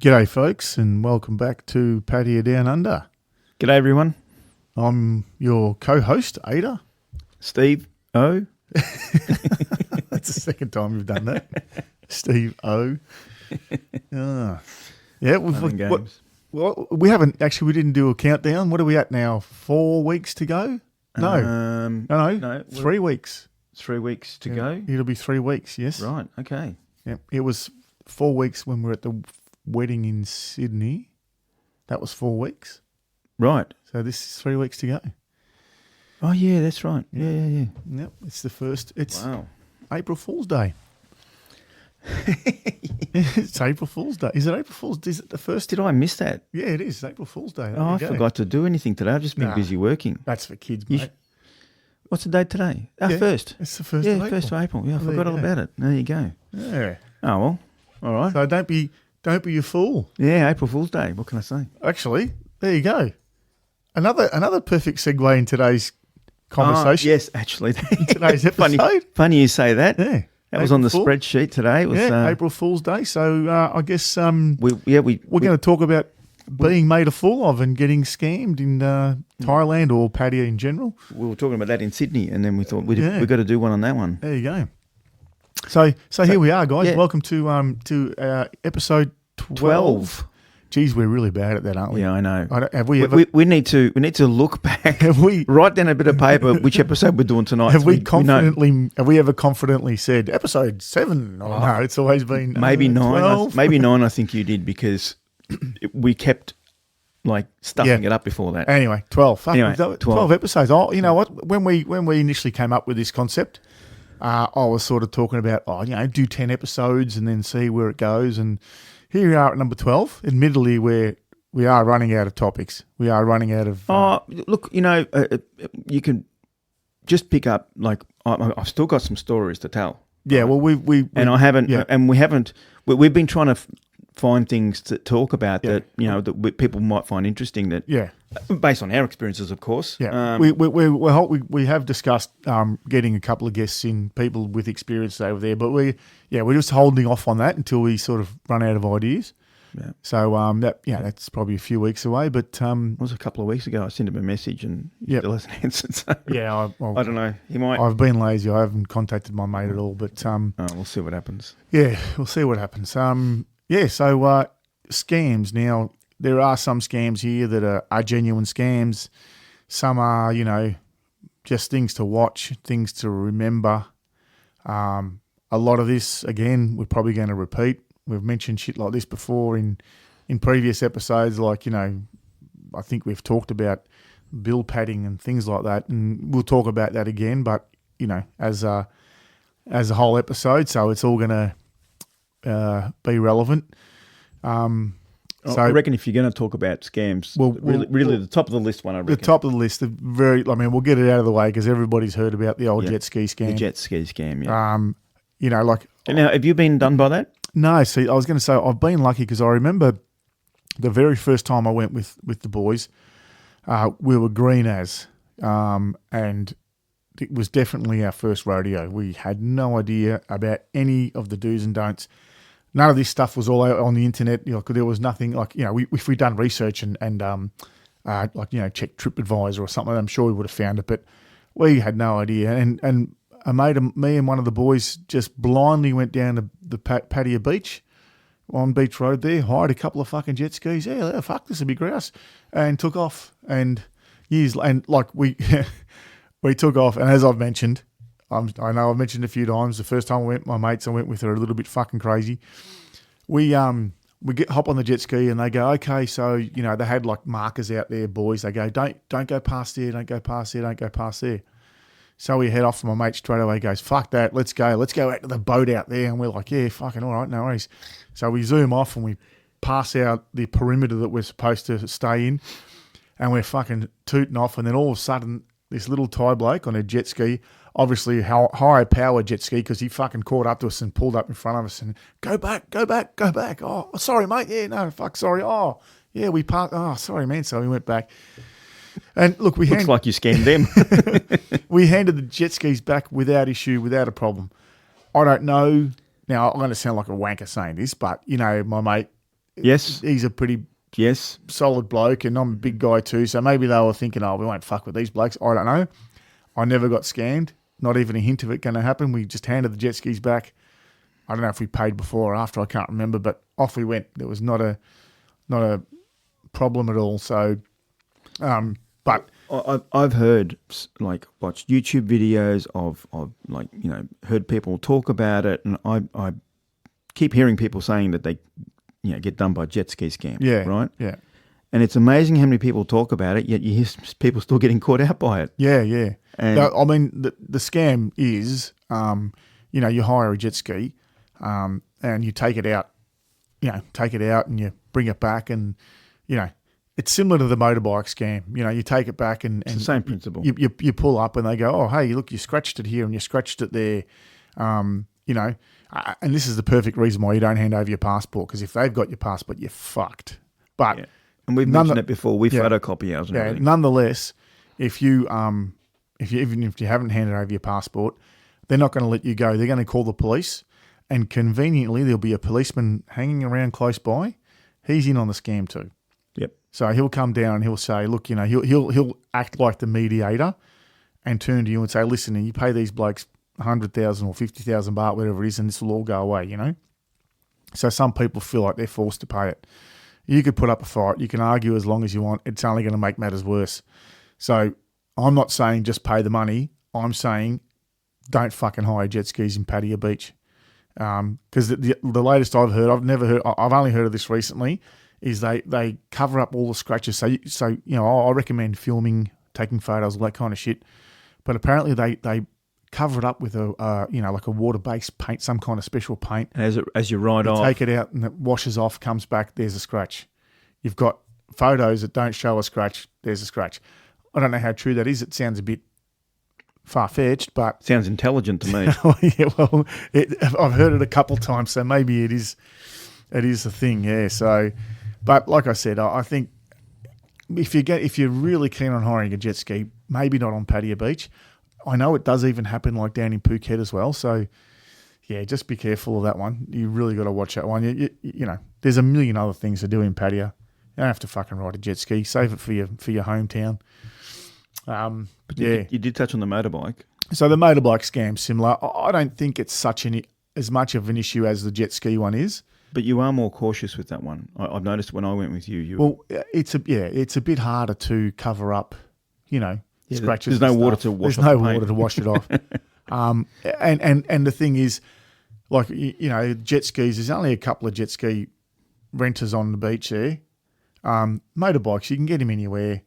G'day, folks, and welcome back to Pattaya Down Under. G'day, everyone. I'm your co-host, Ada. Steve O. That's the second time we've done that. Steve O. Yeah, we haven't actually. We didn't do a countdown. What are we at now? 4 weeks to go? No. 3 weeks. 3 weeks to go. It'll be 3 weeks. Yes. Right. Okay. Yeah. It was 4 weeks when we were at the wedding in Sydney. That was 4 weeks. Right. So this is 3 weeks to go. Oh yeah, that's right. Yeah. Yep. It's the first. It's Wow. April Fool's Day. It's April Fool's Day. Is it April Fool's? Is it the first? Did I miss that? Yeah, it is April Fool's Day. There Oh, I you go. forgot to do anything today. I've just been busy working. That's for kids, You mate. What's the date today? Yeah, First. It's the first. Yeah, of April. 1st of April. Yeah, I There forgot you all go. about it. There you go. Yeah. Oh well. All right. So don't be a fool. Yeah, April Fool's Day. What can I say? Actually, there you go. Another perfect segue in today's conversation. Yes, actually. Today's episode. Funny you say that. Yeah. That was on the Fool. spreadsheet today. It was, April Fool's Day. So I guess we're going to talk about being made a fool of and getting scammed in Thailand or Pattaya in general. We were talking about that in Sydney, and then we thought we've got to do one on that one. There you go. So here we are, guys. Yeah. Welcome to episode 12. Geez, we're really bad at that, aren't we? Yeah, I know. Have we ever? We need to look back. Have we? Write down a bit of paper which episode we're doing tonight. Have so we know. confidently? Have we ever confidently said episode 7? Oh, no, it's always been Maybe 9. 12. Maybe 9. I think you did because we kept like stuffing it up before that. Anyway, 12. Fuck, Anyway, 12 episodes. Oh, you know what? When we initially came up with this concept, I was sort of talking about do 10 episodes and then see where it goes. And here we are at number 12. Admittedly, we are running out of topics. We are running out of. Look, you can just pick up. Like I've still got some stories to tell. Yeah, well, we and I haven't, yeah. and we haven't. We've been trying to find things to talk about that people might find interesting. That based on our experiences, of course. Yeah, we have discussed getting a couple of guests in, people with experience over there, but we're just holding off on that until we sort of run out of ideas. Yeah. So that's probably a few weeks away. But it was a couple of weeks ago. I sent him a message and he still hasn't answered. So yeah, I don't know. He might. I've been lazy. I haven't contacted my mate at all. But we'll see what happens. Yeah, we'll see what happens. So scams. Now there are some scams here that are genuine scams. Some are just things to watch, things to remember. A lot of this, again, we're probably going to repeat. We've mentioned shit like this before in previous episodes, like, I think we've talked about bill padding and things like that, and we'll talk about that again, but, as a whole episode, so it's all going to be relevant. So I reckon if you're going to talk about scams, really the top of the list one, I reckon. The top of the list, we'll get it out of the way because everybody's heard about the old jet ski scam. The jet ski scam, yeah. And now, have you been done by that? No, see, I was going to say I've been lucky because I remember the very first time I went with the boys, we were green as, and it was definitely our first rodeo. We had no idea about any of the do's and don'ts. None of this stuff was all out on the internet. There was nothing if we'd done research and checked TripAdvisor or something, I'm sure we would have found it, but we had no idea. And a mate of me and one of the boys just blindly went down to the Pattaya Beach on Beach Road there, hired a couple of fucking jet skis. Yeah, fuck, this would be grouse, and took off. And we took off. And as I've mentioned, I know I've mentioned a few times. The first time I went, my mates I went with are a little bit fucking crazy. We hop on the jet ski and they go, okay, so they had like markers out there, boys. They go, don't go past there, don't go past there, don't go past there. So we head off, and my mate straight away goes, fuck that, let's go out to the boat out there. And we're like, yeah, fucking all right, no worries. So we zoom off and we pass out the perimeter that we're supposed to stay in, and we're fucking tooting off, and then all of a sudden this little Thai bloke on a jet ski, obviously high power jet ski, because he fucking caught up to us and pulled up in front of us and go back. Oh, sorry, mate. Yeah, no, fuck, sorry. Oh, yeah, we parked. Oh, sorry, man. So we went back. And look, looks like you scammed them. We handed the jet skis back without issue, without a problem. I don't know. Now, I'm going to sound like a wanker saying this, but, my mate Yes. He's a pretty solid bloke, and I'm a big guy too. So maybe they were thinking, oh, we won't fuck with these blokes. I don't know. I never got scammed. Not even a hint of it going to happen. We just handed the jet skis back. I don't know if we paid before or after. I can't remember, but off we went. There was not a problem at all. So, but I've heard, like, watched YouTube videos of like, you know, heard people talk about it, and I keep hearing people saying that they, you know, get done by jet ski scam. Yeah, right. Yeah, and it's amazing how many people talk about it, yet you hear people still getting caught out by it. Yeah, yeah. And no, I mean, the scam is, you know, you hire a jet ski, and you take it out, and you bring it back, and you know, it's similar to the motorbike scam. You know, you take it back and it's the same principle. You pull up and they go, oh, hey, look, you scratched it here and you scratched it there. You know, and this is the perfect reason why you don't hand over your passport, because if they've got your passport, you're fucked. But and we've mentioned it before. We photocopy ours. And everything. Nonetheless, if you even if you haven't handed over your passport, they're not going to let you go. They're going to call the police, and conveniently there'll be a policeman hanging around close by. He's in on the scam too. Yep. So he'll come down and he'll say, look, you know, he'll act like the mediator and turn to you and say, listen, you pay these blokes 100,000 or 50,000 baht, whatever it is, and this will all go away, you know. So some people feel like they're forced to pay it. You could put up a fight. You can argue as long as you want. It's only going to make matters worse. So I'm not saying just pay the money. I'm saying don't fucking hire jet skis in Pattaya Beach. Because the latest I've only heard of this recently, is they cover up all the scratches. So you know, I recommend filming, taking photos, all that kind of shit. But apparently they cover it up with a you know, like a water-based paint, some kind of special paint. And as you ride off, take it out and it washes off, comes back, there's a scratch. You've got photos that don't show a scratch, there's a scratch. I don't know how true that is. It sounds a bit far-fetched, but sounds intelligent to me. Yeah, well, I've heard it a couple times, so maybe it is a thing. Yeah. So, but like I said, I think if you're really keen on hiring a jet ski, maybe not on Pattaya Beach. I know it does even happen like down in Phuket as well. So, yeah, just be careful of that one. You really got to watch that one. You know, there's a million other things to do in Pattaya. You don't have to fucking ride a jet ski. Save it for your hometown. But you did touch on the motorbike. So the motorbike scam's similar. I don't think it's as much of an issue as the jet ski one is. But you are more cautious with that one. I've noticed when I went with you. Well, it's a bit harder to cover up, you know, scratches. There's no water to wash. There's no water to wash it off. And the thing is, like, you know, jet skis. There's only a couple of jet ski renters on the beach there. Motorbikes, you can get them anywhere.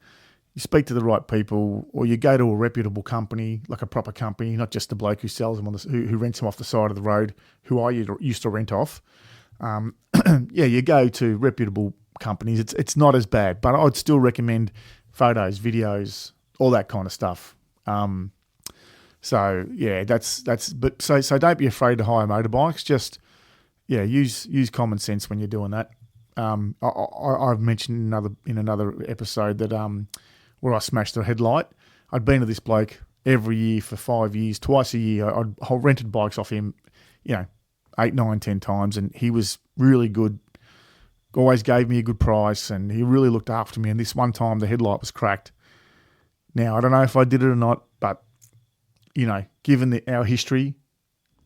You speak to the right people, or you go to a reputable company, like a proper company, not just the bloke who sells them who rents them off the side of the road, who I used to rent off. You go to reputable companies. It's not as bad, but I'd still recommend photos, videos, all that kind of stuff. So don't be afraid to hire motorbikes. Just use common sense when you're doing that. I've mentioned in another episode that where I smashed the headlight. I'd been to this bloke every year for 5 years, twice a year. I rented bikes off him, 8, 9, 10 times, and he was really good. Always gave me a good price, and he really looked after me. And this one time, the headlight was cracked. Now, I don't know if I did it or not, but, given our history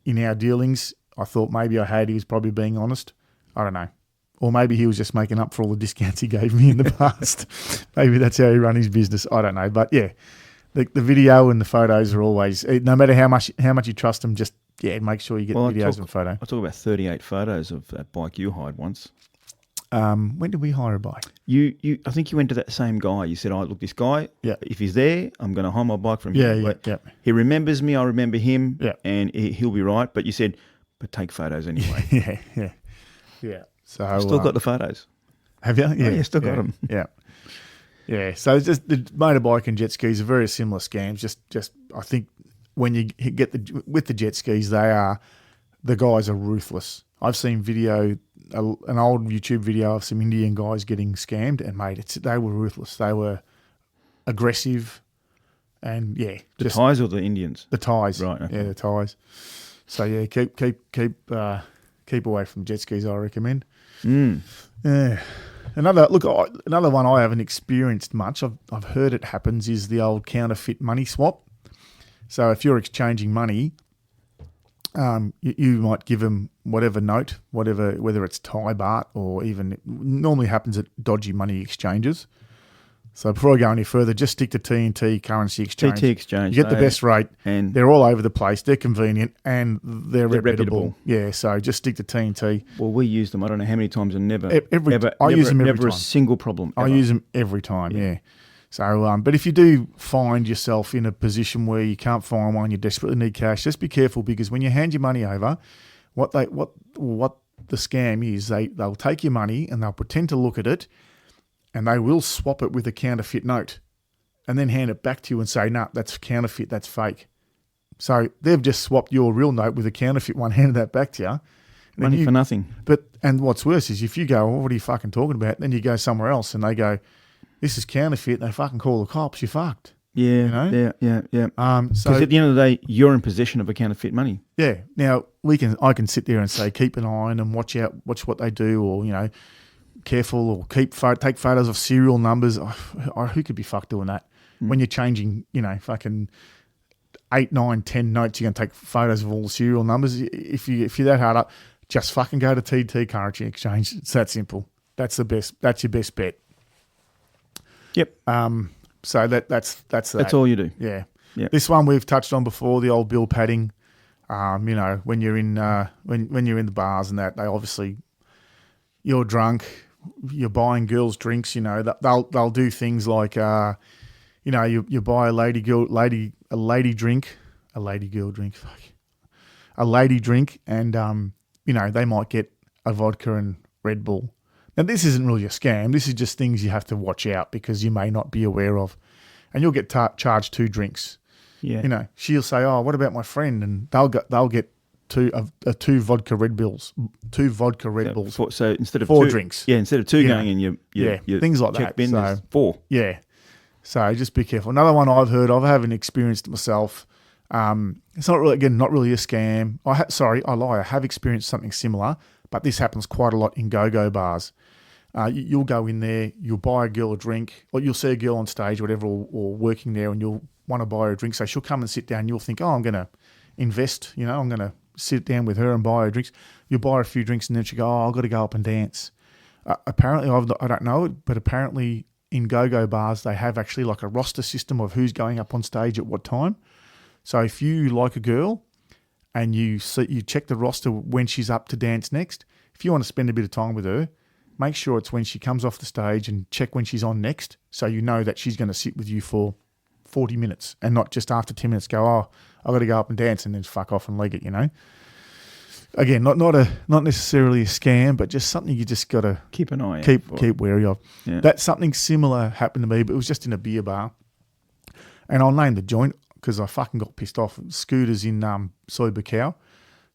in our dealings, I thought maybe I had. He was probably being honest. I don't know. Or maybe he was just making up for all the discounts he gave me in the past. Maybe that's how he run his business. I don't know. But, yeah, the video and the photos are always, no matter how much you trust them, just, make sure you get videos and photo. I took about 38 photos of that bike you hired once. When did we hire a bike? I think you went to that same guy. You said, look, this guy, if he's there, I'm going to hire my bike from him. Yeah. He remembers me, I remember him, yeah. And he'll be right. But you said, but take photos anyway. Yeah. So still got the photos. Have you? Yeah, still got them. Yeah. So it's just the motorbike and jet skis are very similar scams. Just I think when you get with the jet skis, the guys are ruthless. I've seen an old YouTube video of some Indian guys getting scammed, and mate, they were ruthless. They were aggressive, and the Thais or the Indians? The Thais, right? Okay. Yeah, the Thais. So keep keep away from jet skis, I recommend. Mm. Yeah. Another one I haven't experienced much, I've heard it happens, is the old counterfeit money swap. So if you're exchanging money, you might give them whatever note, whether it's Thai baht or even, it normally happens at dodgy money exchanges. So before I go any further, just stick to T&T Currency Exchange. TT Exchange. You get the best rate, and they're all over the place. They're convenient and they're reputable. reputable. Yeah, so just stick to T&T. Well, we use them. I don't know how many times, and never, I use them every never a time. single problem. I ever. use them every time. Yeah. So, but if you do find yourself in a position where you can't find one, you desperately need cash, just be careful, because when you hand your money over, what the scam is, they'll take your money and they'll pretend to look at it, and they will swap it with a counterfeit note and then hand it back to you and say, "No, that's counterfeit, that's fake." So they've just swapped your real note with a counterfeit one, handed that back to you. Money for nothing. And what's worse is if you go, "Oh, what are you fucking talking about?" Then you go somewhere else and they go, "This is counterfeit," and they fucking call the cops, you're fucked. Yeah, You know? yeah. So Because at the end of the day, you're in possession of a counterfeit money. yeah, now I can sit there and say, keep an eye on them, watch what they do, or careful, or take photos of serial numbers. Who could be fucked doing that? When you're changing, fucking 8, 9, 10 notes, you're gonna take photos of all the serial numbers. If you're that hard up, just fucking go to TT Currency Exchange. It's that simple. That's the best. That's your best bet. Yep. So that's that. That's all you do. Yeah. Yep. This one we've touched on before, the old bill padding. When you're in when you're in the bars and that, they obviously, you're drunk, you're buying girls drinks. They'll do things like you buy a lady girl drink, and they might get a vodka and Red Bull. Now, this isn't really a scam. This is just things you have to watch out because you may not be aware of. And you'll get charged 2 drinks. Yeah. She'll say, "Oh, what about my friend?" And they'll get two vodka Red Bulls. 2 vodka Red Bulls. So instead of 4 2 drinks. Yeah, instead of 2 going in, you things like check that. bin, So, there's 4. yeah. So just be careful. Another one I've heard of, I haven't experienced it myself. It's not really a scam. I lie. I have experienced something similar, but this happens quite a lot in go-go bars. You'll go in there, you'll buy a girl a drink, or you'll see a girl on stage or whatever, or working there, and you'll want to buy her a drink. So she'll come and sit down. You'll think, "Oh, I'm going to invest. I'm going to sit down with her and buy her drinks." You'll buy her a few drinks, and then she'll go, "Oh, I've got to go up and dance." Apparently, I don't know it, but apparently in go-go bars, they have actually like a roster system of who's going up on stage at what time. So if you like a girl and you check the roster when she's up to dance next, if you want to spend a bit of time with her, make sure it's when she comes off the stage, and check when she's on next, so you know that she's going to sit with you for 40 minutes and not just after 10 minutes go, "Oh, I've got to go up and dance," and then fuck off and leg it, Again, not necessarily a scam, but just something you just got to keep an eye out keep wary of. Yeah. That something similar happened to me, but it was just in a beer bar. And I'll name the joint because I fucking got pissed off. Scooters in Soy Bacau.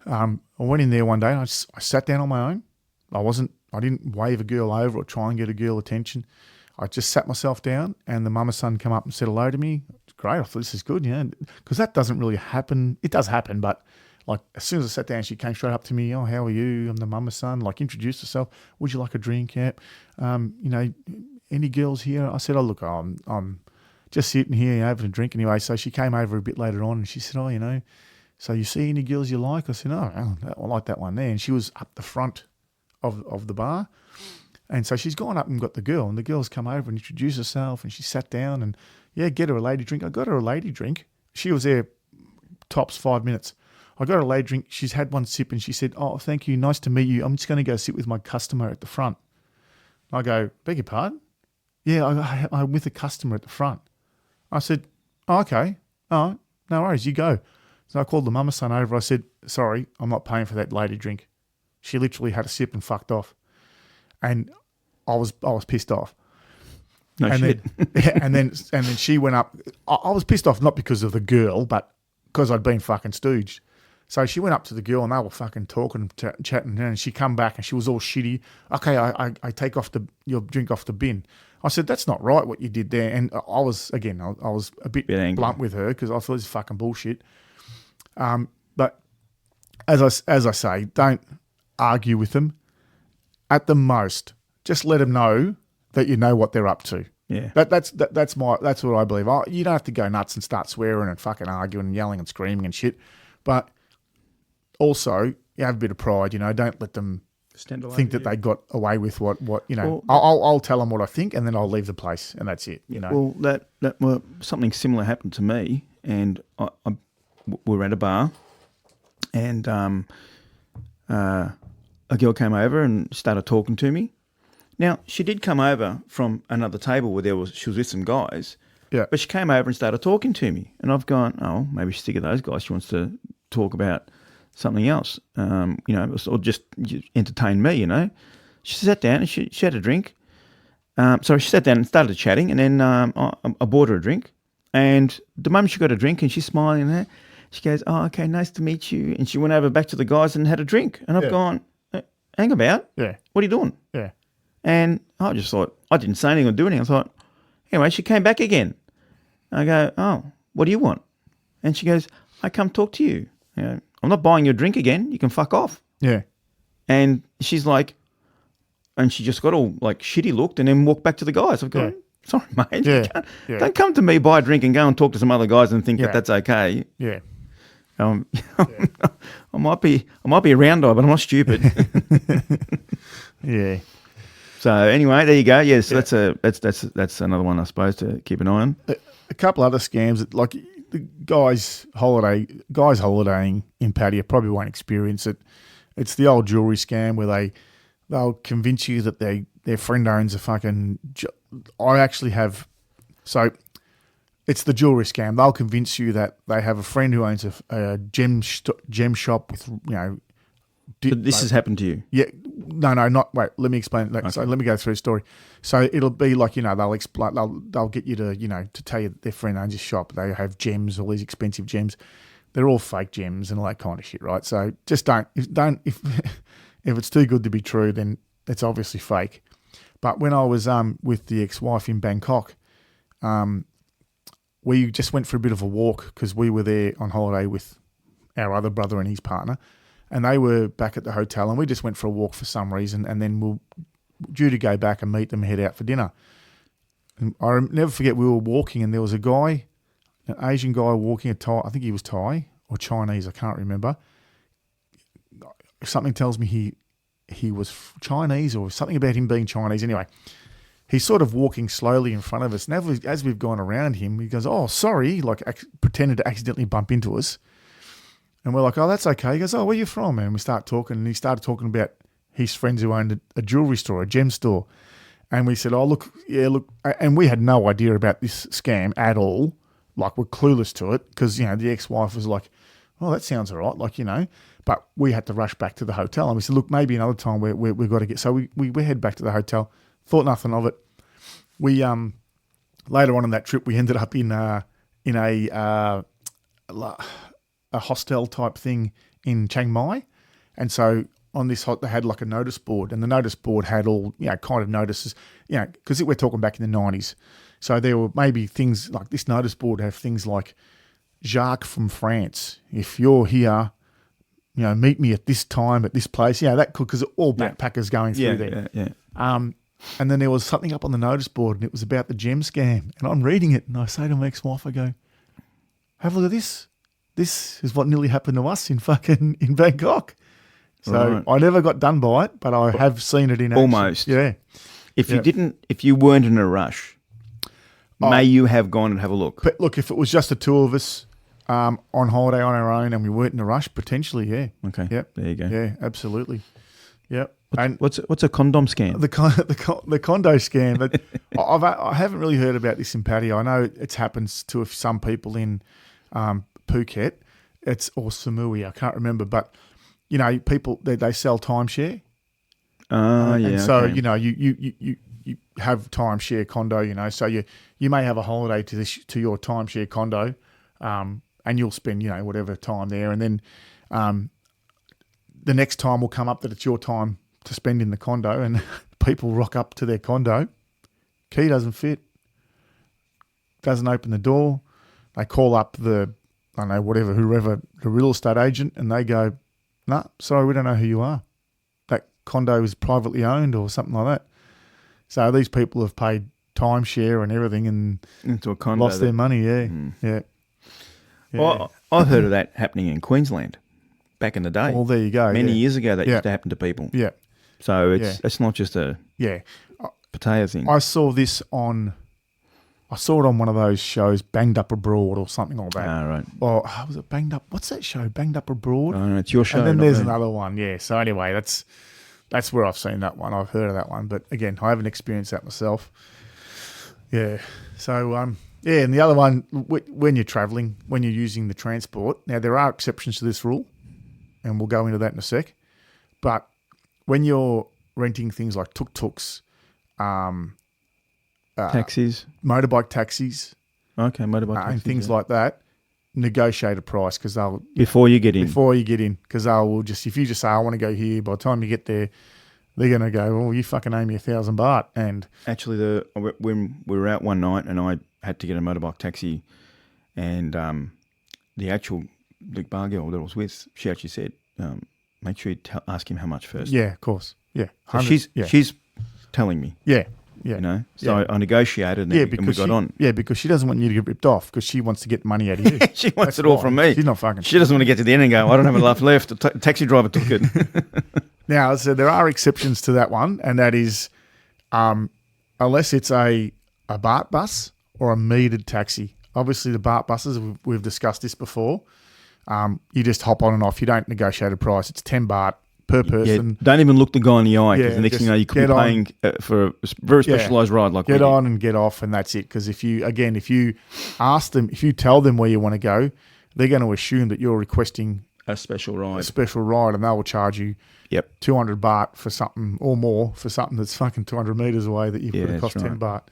I went in there one day and I sat down on my own. I didn't wave a girl over or try and get a girl attention. I just sat myself down, and the mama son come up and said hello to me. It's great. I thought, this is good, because that doesn't really happen. It does happen, but like as soon as I sat down, she came straight up to me. "Oh, how are you? I'm the mama son." Like, introduced herself. "Would you like a drink?" "Yeah." "Any girls here?" I said, "Oh, look, I'm just sitting here having a drink anyway." So she came over a bit later on, and she said, "Oh, so you see any girls you like?" I said, "Oh, I like that one there." And she was up the front of the bar. And so she's gone up and got the girl, and the girl's come over and introduced herself, and she sat down and, get her a lady drink. I got her a lady drink. She was there tops 5 minutes. I got her a lady drink. She's had one sip and she said, "Oh, thank you. Nice to meet you. I'm just going to go sit with my customer at the front." I go, "Beg your pardon?" "Yeah, I'm with a customer at the front." I said, "Oh, okay. Oh, no worries. You go." So I called the mama son over. I said, "Sorry, I'm not paying for that lady drink." She literally had a sip and fucked off. And I was pissed off. No shit. And then she went up. I was pissed off not because of the girl, but because I'd been fucking stooged. So she went up to the girl and they were fucking talking, chatting, and she come back and she was all shitty. "Okay, I take your drink off the bin." I said, "That's not right what you did there." And I was a bit blunt with her because I thought this is fucking bullshit. But as I say, don't argue with them. At the most, just let them know that you know what they're up to. Yeah. That's what I believe. You don't have to go nuts and start swearing and fucking arguing and yelling and screaming and shit, but also you have a bit of pride. Don't let them think that they got away with what. Well, I'll tell them what I think, and then I'll leave the place, and that's it. Well, well, something similar happened to me, and we were at a bar, and a girl came over and started talking to me. Now, she did come over from another table where she was with some guys, Yeah. but she came over and started talking to me. And I've gone, oh, maybe she's sick of those guys. She wants to talk about something else, or just entertain me, She sat down and she had a drink. So she sat down and started chatting, and then I bought her a drink. And the moment she got a drink and she's smiling there, she goes, oh, okay, nice to meet you. And she went over back to the guys and had a drink. And I've gone, hang about. Yeah. What are you doing? Yeah. And I just thought, I didn't say anything or do anything. I thought, anyway, she came back again. I go, oh, what do you want? And she goes, I come talk to you. I'm not buying you a drink again. You can fuck off. Yeah. And she's like, and she just got all like shitty looked and then walked back to the guys. I've gone, sorry, mate. Yeah. Don't come to me, buy a drink and go and talk to some other guys and think that that's okay. Yeah. I might be a round eye, but I'm not stupid. Yeah. So anyway, there you go. Yes, that's another one I suppose to keep an eye on. A couple other scams, like the guys holidaying in Pattaya probably won't experience it. It's the old jewelry scam where they'll convince you that their friend owns a fucking. I actually have, so it's the jewelry scam. They'll convince you that they have a friend who owns a gem shop with So this has happened to you? Yeah, no, not. Wait, let me explain. Okay. So let me go through the story. So it'll be like they'll explain. They'll get you to tell you that their friend owns a shop. They have gems, all these expensive gems. They're all fake gems and all that kind of shit, right? So just don't if it's too good to be true, then it's obviously fake. But when I was with the ex-wife in Bangkok, we just went for a bit of a walk because we were there on holiday with our other brother and his partner. And they were back at the hotel, and we just went for a walk for some reason, and then we're due to go back and meet them and head out for dinner. And I never forget, we were walking, and there was a guy, an Asian guy walking, I think he was Thai or Chinese, I can't remember. Something tells me he was Chinese or something about him being Chinese. Anyway, he's sort of walking slowly in front of us. And as we've gone around him, he goes, oh, sorry, like pretended to accidentally bump into us. And we're like, oh, that's okay. He goes, oh, where are you from? And we start talking, and he started talking about his friends who owned a jewelry store, a gem store. And we said, oh, look. And we had no idea about this scam at all. Like, we're clueless to it because, the ex-wife was like, oh, that sounds all right, But we had to rush back to the hotel. And we said, look, maybe another time we've got to get. So we head back to the hotel, thought nothing of it. We, later on in that trip, we ended up in a hostel type thing in Chiang Mai. And so on this they had like a notice board, and the notice board had all, kind of notices, because we're talking back in the 90s. So there were maybe things like this notice board have things like Jacques from France. If you're here, meet me at this time at this place. That could, because all backpackers going through there. Yeah. And then there was something up on the notice board, and it was about the gem scam. And I'm reading it, and I say to my ex-wife, I go, have a look at this. This is what nearly happened to us in Bangkok. So I never got done by it, but I have seen it in action. Almost. Yeah. If you weren't in a rush, may you have gone and have a look? But look, if it was just the two of us on holiday on our own and we weren't in a rush, potentially, yeah. Okay. Yep. There you go. Yeah, absolutely. Yep. What's a condom scam? The condo scam. But I haven't really heard about this in Pattaya. I know it happens to some people in Phuket, or Samui, I can't remember, but people they sell timeshare. And so you have timeshare condo, so you may have a holiday to your timeshare condo, and you'll spend whatever time there, and then the next time will come up that it's your time to spend in the condo, and people rock up to their condo, key doesn't fit, doesn't open the door, they call up whoever, the real estate agent, and they go, nah, sorry, we don't know who you are. condo is privately owned or something like that. So these people have paid timeshare and everything and Into a condo. lost their money. Yeah, yeah. Well, I've heard of that happening in Queensland back in the day. Well, there you go. Many yeah. years ago, that Yeah. used to happen to people. Yeah, So it's not just a yeah. Pattaya thing. I saw this on. I saw it on one of those shows, Banged Up Abroad or something like that. Right. Or was it Banged Up? What's that show? Banged Up Abroad. It's your show. And then not there's me. another one. Yeah. So anyway, that's where I've seen that one. I've heard of that one, but again, I haven't experienced that myself. Yeah. So yeah, and the other one, when you're travelling, when you're using the transport. Now there are exceptions to this rule, and we'll go into that in a sec. But when you're renting things like tuk-tuks, Taxis. motorbike taxis, Okay, motorbike taxis. and things like that, negotiate a price because they'll Before you get in. because they will just, if you just say I want to go here, by the time you get there, they're gonna go, well, you fucking owe me 1,000 baht, and Actually, when we were out one night and I had to get a motorbike taxi, and the bar girl that I was with, she actually said, make sure you ask him how much first. yeah, of course, yeah, So 100 she's telling me, yeah, you know. So Yeah. I negotiated and, yeah, and we because got on. yeah, because she doesn't want you to get ripped off because she wants to get money out of you. She wants That's it all why. from me. She's not fucking. She doesn't want to get to the end and go, I don't have enough left. The taxi driver took it. Now, so there are exceptions to that one, and that is, unless it's a BART bus or a metered taxi. Obviously, the BART buses, we've discussed this before. You just hop on and off. You don't negotiate a price. It's 10 baht per Yeah, person. don't even look the guy in the eye because Yeah, the next just thing you know, you could be get on. paying for a very specialised ride like we Get did. on and get off, and that's it. Because if you ask them, if you tell them where you want to go, they're going to assume that you're requesting A special a ride. special ride, and they will charge you Yep. 200 baht for something or more for something that's fucking 200 metres away that you Yeah, could have that's cost 10 right.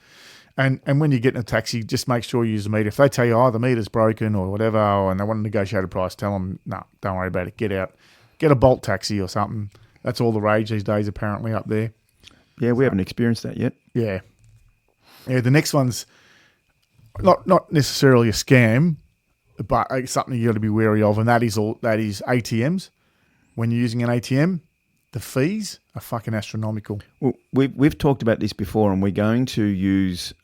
baht. And when you get in a taxi, just make sure you use the meter. If they tell you, the meter's broken or whatever, and they want to negotiate a price, tell them, no, don't worry about it. Get out. Get a Bolt taxi or something. That's all the rage these days, apparently, up there. Yeah, we haven't experienced that yet. Yeah. Yeah, the next one's not necessarily a scam, but it's something you got to be wary of, and that is ATMs. When you're using an ATM, the fees are fucking astronomical. Well, we've talked about this before, and we're going to use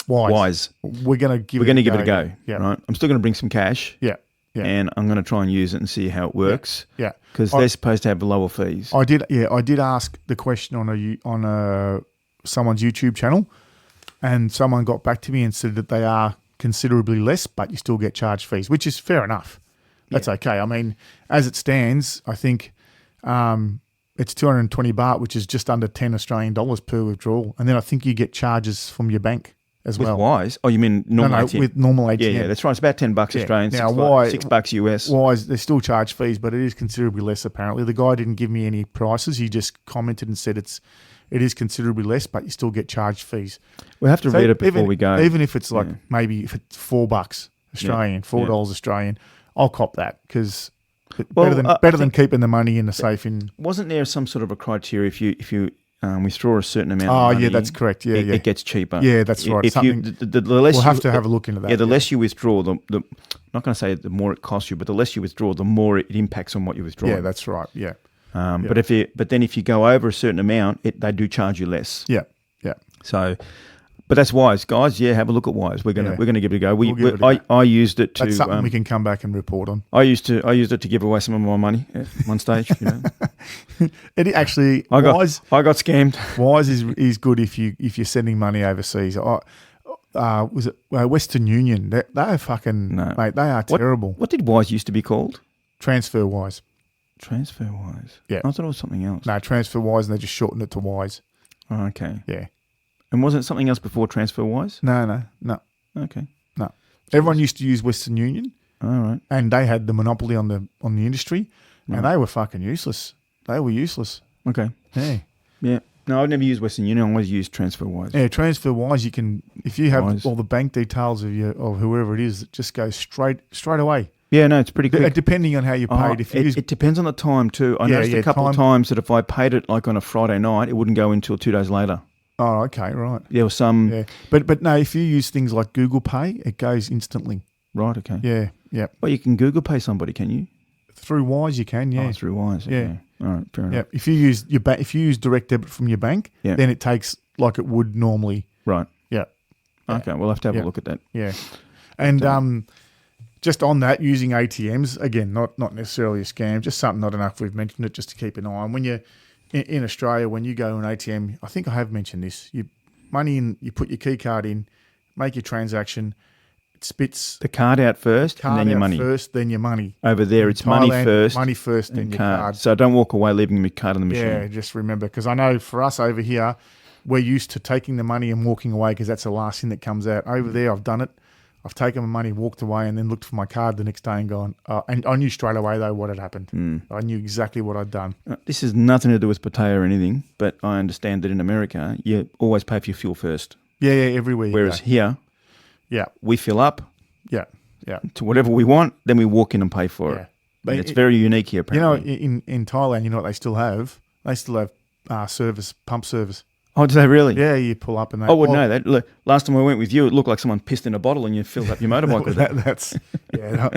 Wise. We're going to give We're going to give it a go. Yeah. Right. I'm still going to bring some cash. Yeah. Yeah. And I'm going to try and use it and see how it works. Yeah. Because they're supposed to have lower fees. I did ask the question on someone's YouTube channel, and someone got back to me and said that they are considerably less, but you still get charged fees, which is fair enough. That's okay. I mean, as it stands, I think it's 220 baht, which is just under 10 Australian dollars per withdrawal, and then I think you get charges from your bank as With well. Wise? Oh, you mean normal ATM? With normal ATM. Yeah, that's right. It's about $10 Australian, Now, $6 US. Wise, they still charge fees, but it is considerably less apparently. The guy didn't give me any prices. He just commented and said it is considerably less, but you still get charged fees. We'll have to read it before we go. Even if it's like maybe if it's $4 Australian, $4 Australian, I'll cop that because better than keeping the money in the safe. Wasn't there some sort of a criteria if you withdraw a certain amount? Oh, of money, yeah, that's correct. Yeah, it gets cheaper. Yeah, that's right. If you, the less we'll have to have a look into that. Yeah, the less you withdraw, the not going to say the more it costs you, but the less you withdraw, the more it impacts on what you withdraw. Yeah, that's right. Yeah. But then if you go over a certain amount, they do charge you less. Yeah. Yeah. So, but that's Wise, guys. Yeah, have a look at Wise. We're gonna give it a go. I used it to. That's something we can come back and report on. I used it to give away some of my money at one stage. You know. It actually I got scammed. Wise is good if you're sending money overseas. Was it Western Union? They're fucking mate. They are terrible. What did Wise used to be called? TransferWise. TransferWise. Yeah. I thought it was something else. No, TransferWise, and they just shortened it to Wise. Oh, okay. Yeah. And wasn't it something else before TransferWise? No. Okay. No. Everyone used to use Western Union. All right. And they had the monopoly on the industry, and they were fucking useless. They were useless. Okay. Yeah. Yeah. No, I've never used Western Union. I always used TransferWise. Yeah, TransferWise, you can, if you have Wise. all the bank details of whoever it is, it just goes straight away. Yeah, no, it's pretty quick. Depending on how you paid. If you it depends on the time too. I noticed a couple of times that if I paid it like on a Friday night, it wouldn't go until 2 days later. Oh, okay, right. There was some. Yeah, but no, if you use things like Google Pay, it goes instantly. Right. Okay. Yeah. Well, you can Google Pay somebody, can you? Through Wise you can, yeah. Oh, through Wise. Yeah. Okay. All right, fair Yeah. enough. If you use if you use direct debit from your bank, Yeah. then it takes like it would normally. Right. Yeah. Okay, we'll have to have Yeah. a look at that. Yeah. And just on that, using ATMs, again, not necessarily a scam, just something, I don't know if we've mentioned it, just to keep an eye on. When you're in Australia, when you go to an ATM, I think I have mentioned this, you put your key card in, make your transaction, it spits The card out first and then your money. first, then your money. Over there, In it's money Thailand, first. then and your card. So don't walk away leaving your card on the machine. Yeah, just remember, because I know for us over here, we're used to taking the money and walking away because that's the last thing that comes out. Over there, I've done it. I've taken my money, walked away, and then looked for my card the next day and gone. And I knew straight away, though, what had happened. I knew exactly what I'd done. This has nothing to do with Pattaya or anything, but I understand that in America, you always pay for your fuel first. Yeah, everywhere you Whereas go. here, Yeah, we fill up yeah. to whatever we want, then we walk in and pay for Yeah. it. But And it's very unique here, You know, apparently. in Thailand, you know what they still have? They still have pump service. Oh, do they really? Yeah, you pull up and they... I wouldn't know that. Look, last time I went with you, it looked like someone pissed in a bottle and you filled up your motorbike with it. That's... Yeah,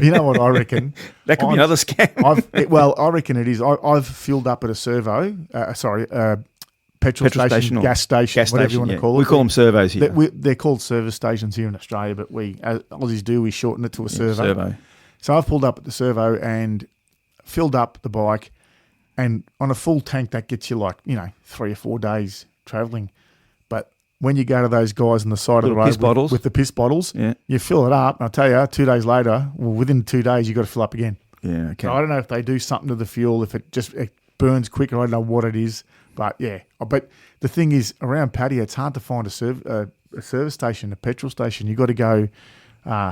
you know what I reckon? That could be another scam. Well, I reckon it is. I've filled up at a petrol station, gas station, whatever you want to call it. We call them servos here. They're called service stations here in Australia, but we, as Aussies do, we shorten it to a servo. Servo. So I've pulled up at the servo and filled up the bike, and on a full tank, that gets you 3 or 4 days travelling. But when you go to those guys on the side of the road with the piss bottles, you fill it up, and I'll tell you, 2 days later, within 2 days, you've got to fill up again. Yeah, okay. So I don't know if they do something to the fuel, if it burns quicker. I don't know what it is, but yeah. But the thing is, around Pattaya, it's hard to find a service station, a petrol station. You've got to go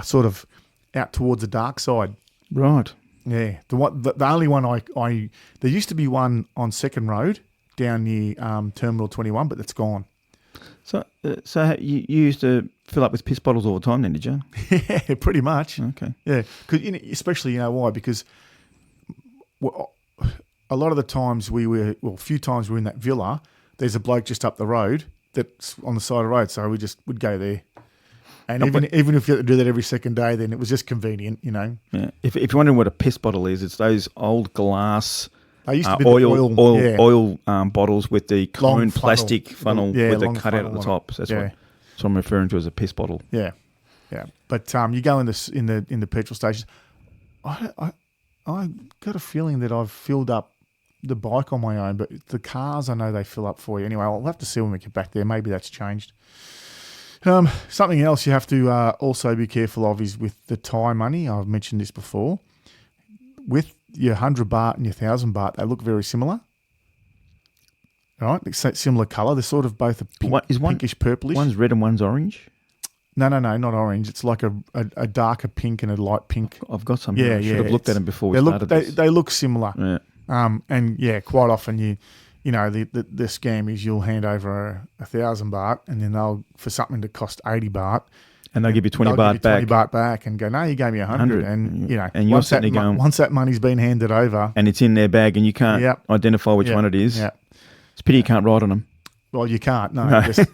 sort of out towards the dark side. Right. Yeah, the only one there used to be one on Second Road down near Terminal 21, but that's gone. So you used to fill up with piss bottles all the time then, did you? Yeah, pretty much. Okay. Yeah, especially, you know why? Because a lot of the times a few times we were in that villa, there's a bloke just up the road that's on the side of the road, so we just would go there. And even if you had to do that every second day, then it was just convenient, you know. Yeah. If you're wondering what a piss bottle is, it's those old glass they used to be oil bottles with the cone plastic funnel with the cutout at the top. So that's what I'm referring to as a piss bottle. Yeah, yeah. But you go in the petrol stations. I got a feeling that I've filled up the bike on my own, but the cars I know they fill up for you. Anyway, I'll have to see when we get back there. Maybe that's changed. Something else you have to also be careful of is with the Thai money. I've mentioned this before. With your 100 baht and your 1,000 baht, they look very similar. Right? They're similar colour. They're sort of both pinkish purplish. One's red and one's orange? No, not orange. It's like a darker pink and a light pink. I've got some. I should have looked at them before we started this. They look similar. Yeah. And quite often you know, the scam is you'll hand over 1,000 baht and then they'll, for something that cost 80 baht. And they'll give you 20 baht back. 20 baht back and go, no, you gave me 100. And, you know, and you're sitting there going, once that money's been handed over. And it's in their bag and you can't identify which one it is. Yeah. It's a pity you can't write on them. Well, you can't. No. That's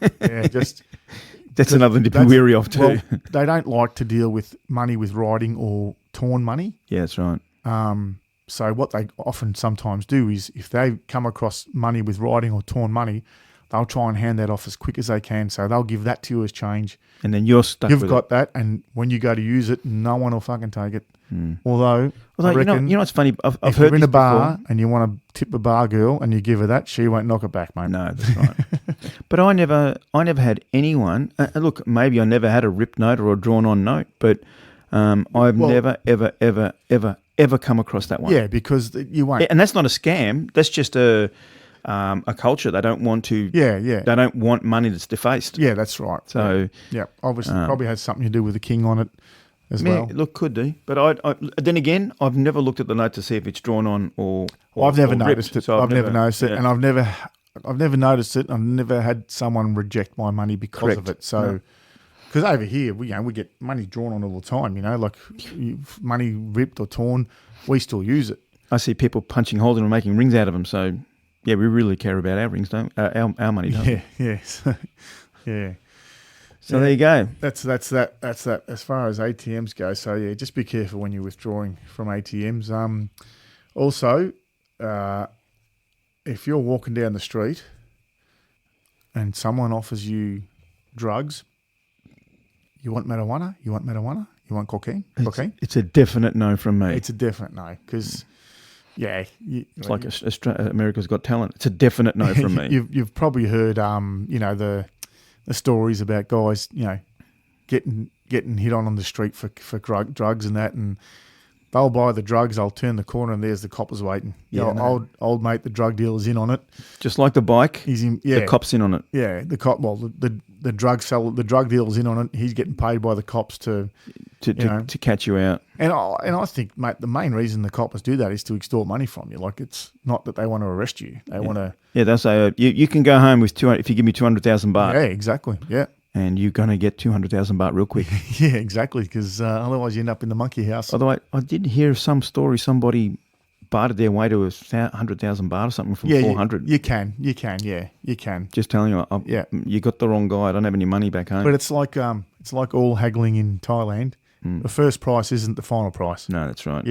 another thing to be weary of too. Well, they don't like to deal with money with writing or torn money. Yeah, that's right. So what they often sometimes do is if they come across money with writing or torn money, they'll try and hand that off as quick as they can. So they'll give that to you as change. And then you're stuck with it. You've got that, and when you go to use it, no one will fucking take it. Although I reckon, you know what's funny? I've if heard you're in a bar before. and you want to tip a bar girl and you give her that, she won't knock it back, mate. No, that's right. But I never had anyone. Look, maybe I never had a ripped note or a drawn-on note, but I've never, ever come across that one. Yeah, because you won't. And that's not a scam. That's just a culture. They don't want to. Yeah. They don't want money that's defaced. Yeah, that's right. So obviously, probably has something to do with the king on it as well. Look, could do. But I then again, I've never looked at the note to see if it's drawn on or I've never ripped, noticed it. so I've never noticed it, and I've never noticed it. I've never had someone reject my money because of it. So. Because over here, we get money drawn on all the time, you know, like money ripped or torn, we still use it. I see people punching holes in and making rings out of them. So, yeah, we really care about our rings, don't our money, don't we? Yeah. So there you go. That's that as far as ATMs go. So yeah, just be careful when you're withdrawing from ATMs. Also, if you're walking down the street and someone offers you drugs, you want marijuana? You want cocaine? It's a definite no from me. It's a definite no because, it's like America's Got Talent. It's a definite no from me. You've probably heard, the stories about guys, getting hit on the street for drugs and that, and they'll buy the drugs, they'll turn the corner, and there's the coppers waiting. Old mate, the drug dealer's in on it. Just like the bike, he's in. Yeah, the cop's in on it. Yeah, the drug dealer's in on it. He's getting paid by the cops to catch you out. And I think, mate, the main reason the coppers do that is to extort money from you. Like, it's not that they want to arrest you. They want to. Yeah, they'll say you can go home with 200 if you give me 200,000 baht. Yeah, exactly. Yeah. And you're going to get 200,000 baht real quick. Yeah, exactly, because otherwise you end up in the monkey house. Although I did hear some story, somebody bartered their way to 100,000 baht or something from 400. You can, yeah, you can. Just telling you, you got the wrong guy. I don't have any money back home. But it's like all haggling in Thailand. The first price isn't the final price. No, that's right.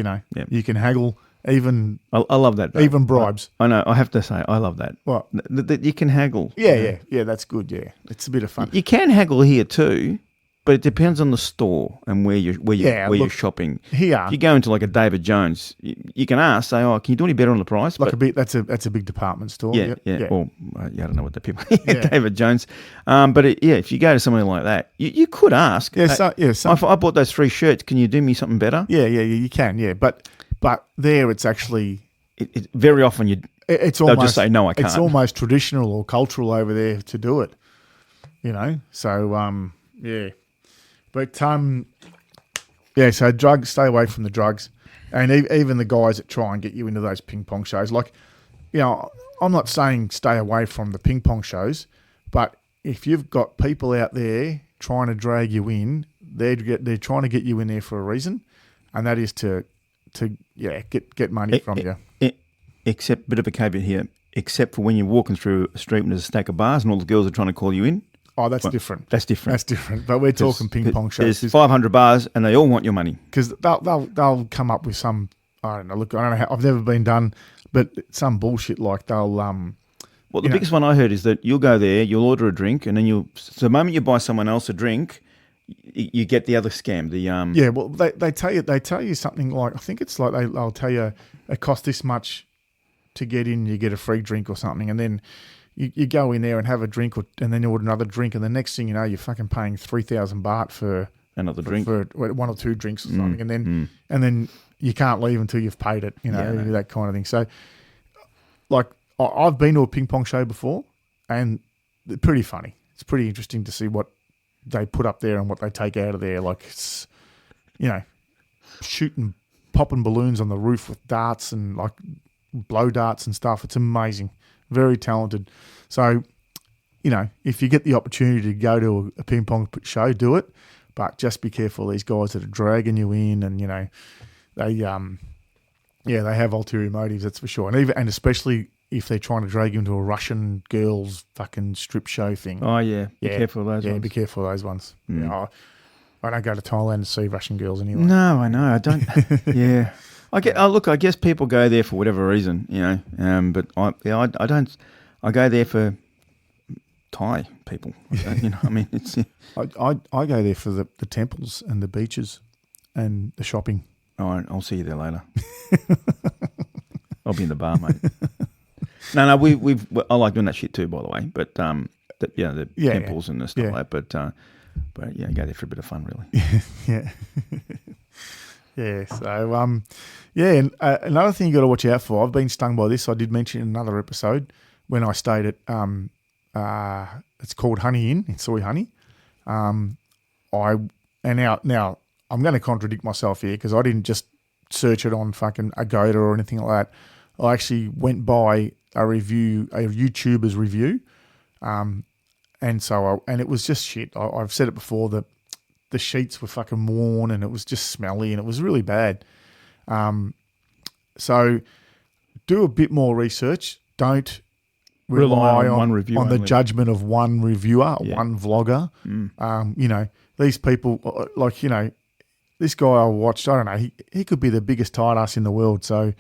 You can haggle. Even I love that. Though. Even bribes. I know. I have to say, I love that. What? That you can haggle. Yeah. That's good. Yeah, it's a bit of fun. You can haggle here too, but it depends on the store and where you're shopping. Here, if you go into like a David Jones, you can ask, say, "Oh, can you do any better on the price?" That's a big department store. Yeah. Well, I don't know what the people David Jones, but if you go to somewhere like that, you could ask. I bought those 3 shirts. Can you do me something better? Yeah, you can. Yeah, but there it's actually it very often they'll just say no, I can't. It's almost traditional or cultural over there to do it. So yeah. But so drugs, stay away from the drugs, and even the guys that try and get you into those ping pong shows. Like, I'm not saying stay away from the ping pong shows, but if you've got people out there trying to drag you in, they're trying to get you in there for a reason, and that is to get money from you. Except, bit of a caveat here, except for when you're walking through a street and there's a stack of bars and all the girls are trying to call you in. Oh, that's different. That's different. But we're talking ping pong shows. There's 500 bars and they all want your money. Because they'll come up with some, I don't know, look, I don't know how, I've never been done, but some bullshit like they'll... Well, the biggest one I heard is that you'll go there, you'll order a drink, and then so the moment you buy someone else a drink, you get the other scam. Yeah, well, they tell you something like, I think it's like they'll tell you it costs this much to get in, you get a free drink or something, and then you go in there and have a drink, and then you order another drink, and the next thing you know, you're fucking paying 3,000 baht for another drink, for 1 or 2 drinks or something, and then you can't leave until you've paid it, that kind of thing. So, like, I've been to a ping pong show before, and they're pretty funny. It's pretty interesting to see what they put up there and what they take out of there. Like, it's, popping balloons on the roof with darts and like blow darts and stuff. It's amazing. Very talented. So, if you get the opportunity to go to a ping pong show, do it. But just be careful. These guys that are dragging you in, and they have ulterior motives. That's for sure. And especially if they're trying to drag you into a Russian girls' fucking strip show thing. Oh yeah, be careful of those ones. Yeah, be careful of those ones. Yeah, I don't go to Thailand to see Russian girls anyway. No, I know. I don't. Yeah. I guess people go there for whatever reason, but I don't. I go there for Thai people. It's. I go there for the temples and the beaches, and the shopping. All right, I'll see you there later. I'll be in the bar, mate. No, I like doing that shit too, by the way. But the temples and the stuff like that. But go there for a bit of fun, really. Yeah. Yeah, so, and another thing you got to watch out for, I've been stung by this, I did mention in another episode, when I stayed at, it's called Honey Inn in Soy Honey. Now I'm going to contradict myself here, because I didn't just search it on fucking Agoda or anything like that. I actually went by a YouTuber's review, and it was just shit. I've said it before, that the sheets were fucking worn, and it was just smelly, and it was really bad. So do a bit more research. Don't rely on one review on the only. judgment of one reviewer, Yeah. one vlogger. You know, these people, like, you know, this guy I watched, I don't know, he could be the biggest tight ass in the world. So,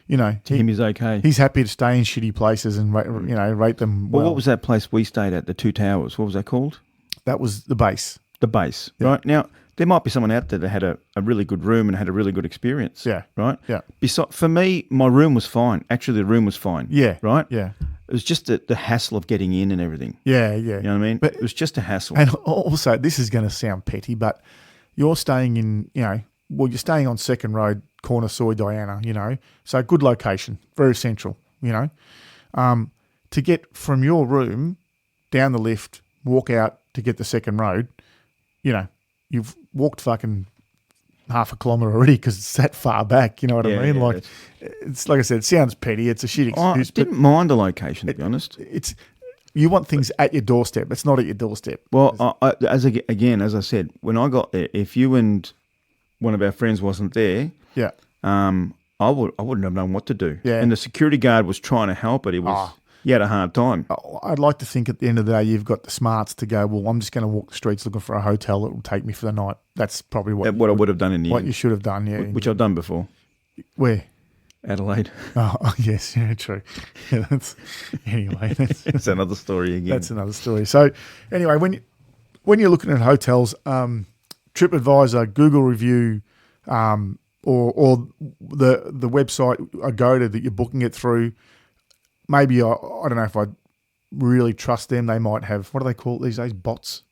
you know, To him is okay. he's happy to stay in shitty places and rate them well. Well, what was that place we stayed at? The Two Towers. What was that called? That was the base. The Base. Yeah. Right now, there might be someone out there that had a really good room and had a really good experience. Yeah. Right. Yeah. For me, my room was fine. Actually, the room was fine. Yeah. Right. Yeah. It was just the hassle of getting in and everything. Yeah. Yeah. You know what I mean? But- It was just a hassle. And also, this is going to sound petty, but you're staying in, you know, well, you're staying on Second Road, corner Soy Diana, you know, so good location, very central, you know. To get from your room down the lift, walk out to get the Second Road, you know, you've walked fucking half a kilometre already because it's that far back, you know what I mean? Yeah, Like, it's like I said, it sounds petty, it's a shit I excuse, but didn't mind the location, to be honest. it's, you want things at your doorstep, it's not at your doorstep. Well, as I said, when I got there, if you and one of our friends wasn't there, Yeah. I wouldn't have known what to do. Yeah. And the security guard was trying to help, but he had a hard time. I'd like to think at the end of the day you've got the smarts to go, well, I'm just going to walk the streets looking for a hotel that will take me for the night. That's probably what What I would have done in the what end, you should have done, yeah. which I've done before. Where? Adelaide. Oh, yes, yeah, true. Yeah, anyway, That's another story again. that's another story. So anyway, when you're looking at hotels, TripAdvisor, Google review, or the website Agoda that you're booking it through, maybe I don't know if I really trust them. They might have, what do they call it these days? Bots?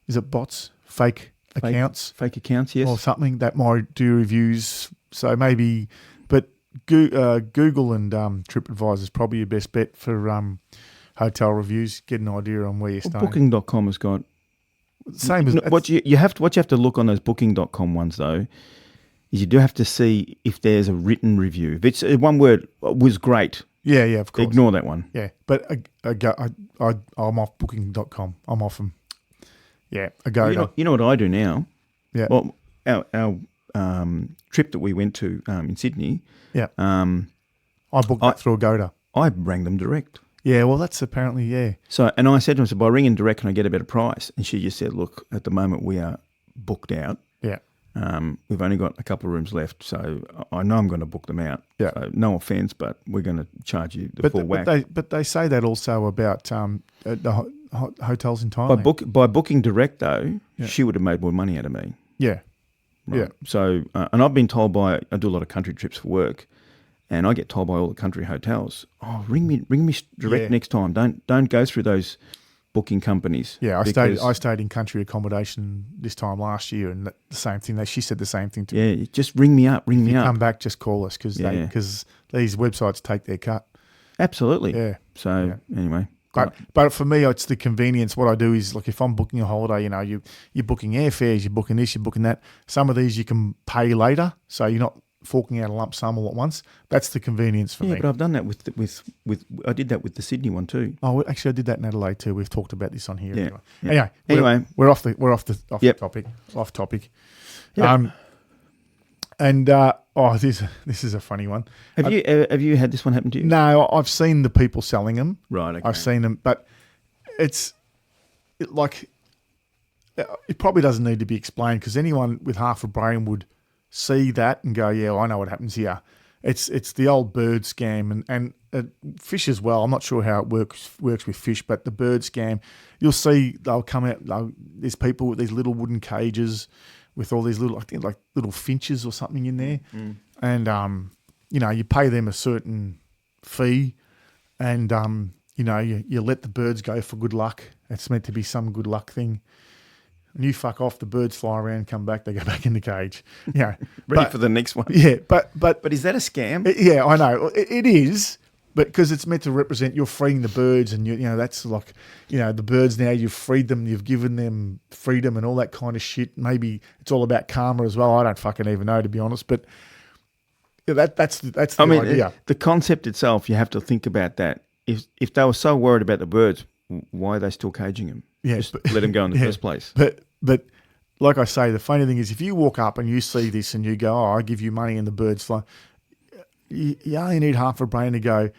Is it bots? Fake accounts Fake accounts, yes. or something that might do reviews. So maybe, but Google and TripAdvisor is probably your best bet for hotel reviews. Get an idea on where you're staying. Booking.com has got Same as what you have to look on those Booking.com ones though is you do have to see if there's a written review. If it's one word was great, yeah, of course. ignore that one. Yeah, but I'm off Booking.com. I'm off them. Yeah, Agoda. You know what I do now? Yeah. Well, our trip that we went to in Sydney, Yeah. I booked that through Agoda. I rang them direct. Yeah, well, that's apparently, yeah. So, and I said to her, by ringing direct, can I get a better price? And she just said, look, at the moment we are booked out. Yeah. We've only got a couple of rooms left, so I know I'm going to book them out. Yeah. So no offence, but we're going to charge you the full whack. But they say that also about the hotels in Thailand. By booking direct, though, she would have made more money out of me. Yeah. Right? Yeah. So, and I've been told I do a lot of country trips for work, and I get told by all the country hotels, oh, ring me direct next time. Don't go through those booking companies. Yeah, I stayed in country accommodation this time last year, and the same thing. She said the same thing to me. Yeah, just ring me up. Come back, just call us because these websites take their cut. Absolutely. Yeah. So anyway. But for me, it's the convenience. What I do is, like, if I'm booking a holiday, you know, you're booking airfares, you're booking this, you're booking that. Some of these you can pay later, so you're not forking out a lump sum all at once. That's the convenience for me. Yeah, but I've done that with I did that with the Sydney one too. Oh, actually, I did that in Adelaide too. We've talked about this on here. Yeah. Anyway, we're off the topic. Off topic. Yep. This is a funny one. Have you had this one happen to you? No, I've seen the people selling them. Right. Okay. I've seen them, but it probably doesn't need to be explained because anyone with half a brain would see that and go, yeah, I know what happens here. It's the old bird scam and fish as well. I'm not sure how it works with fish, but the bird scam, you'll see they'll come out. There's people with these little wooden cages with all these little, I think like little finches or something in there, and you pay them a certain fee, and you let the birds go for good luck. It's meant to be some good luck thing. And you fuck off, the birds fly around, come back, they go back in the cage. Yeah, Ready for the next one. Yeah, but is that a scam? Yeah, I know it is, but because it's meant to represent you're freeing the birds, and that's like the birds now you've freed them, you've given them freedom and all that kind of shit. Maybe it's all about karma as well. I don't fucking even know, to be honest, but that's the idea. The concept itself, you have to think about that. If they were so worried about the birds, why are they still caging them? Yeah, just let them go in the first place. But like I say, the funny thing is, if you walk up and you see this and you go, "Oh, I give you money," and the birds fly, you only need half a brain to go,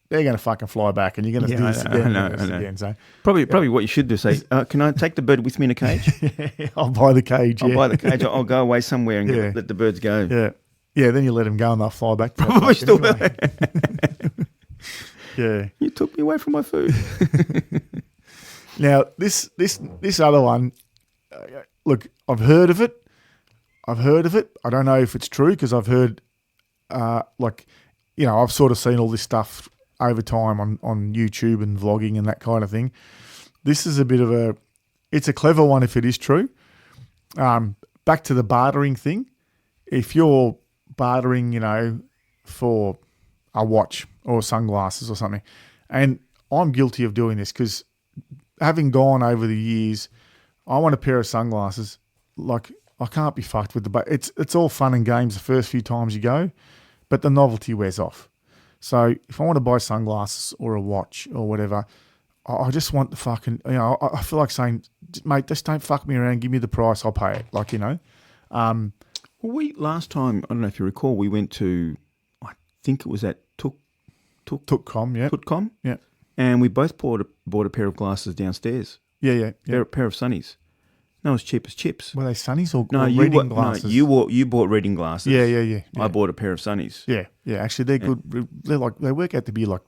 they're going to fucking fly back, and you're going to do this again and do this again. So probably what you should do, say, can I take the bird with me in a cage? I'll buy the cage. I'll buy the cage. I'll go away somewhere and let the birds go. Yeah. Yeah, then you let them go and they'll fly back. Probably still anyway. Yeah. You took me away from my food. Now, this other one, look, I've heard of it. I don't know if it's true because I've heard, I've sort of seen all this stuff over time on YouTube and vlogging and that kind of thing. This is it's a clever one if it is true. Back to the bartering thing. If you're bartering, for a watch or sunglasses or something, and I'm guilty of doing this because having gone over the years, I want a pair of sunglasses. Like, I can't be fucked with it's all fun and games the first few times you go, but the novelty wears off. So if I want to buy sunglasses or a watch or whatever, I just want the fucking, I feel like saying, mate, just don't fuck me around. Give me the price. I'll pay it. Well, last time, I don't know if you recall, we went to, I think it was at Tutcom, yeah. Tutcom. Yeah. And we both bought a pair of glasses downstairs. Yeah. A pair of sunnies. No, as cheap as chips. Were they sunnies or reading glasses? No, you bought reading glasses. Yeah. I bought a pair of sunnies. Yeah. Actually, they're good. They work out to be like